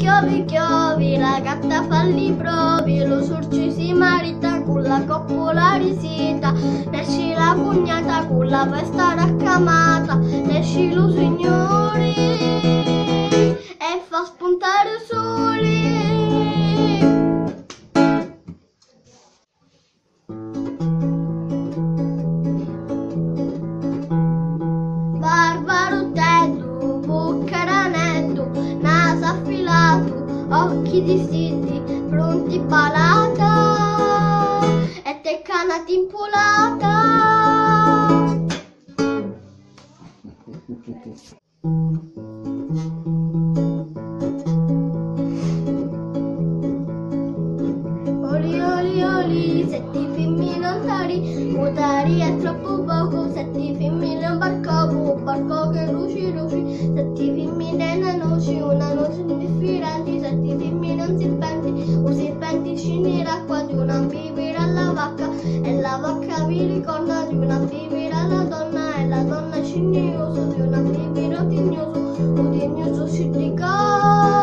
chiovi chiovi, la gatta fa gli provi, lo sorci si marita con la coppola risita, esci la pugnata con la festa raccamata, esci lo signori e fa spuntare soli. Barbaro tetto, bocca ranetto, naso affilato, occhi distitti, pronti palata e te canati impolata. Oli oli oli, se ti filmi non tari, mutari è troppo poco, se ti filmi non barco, barco che luci luci, se ti filmi nella noce, una noce indifferente, se ti filmi non serpenti, o serpenti scinera qua di una bibera alla vacca, e la vacca vi ricorda di una bibera alla donna, e la donna sciniosa di una bibera tignoso, o tignoso si dica.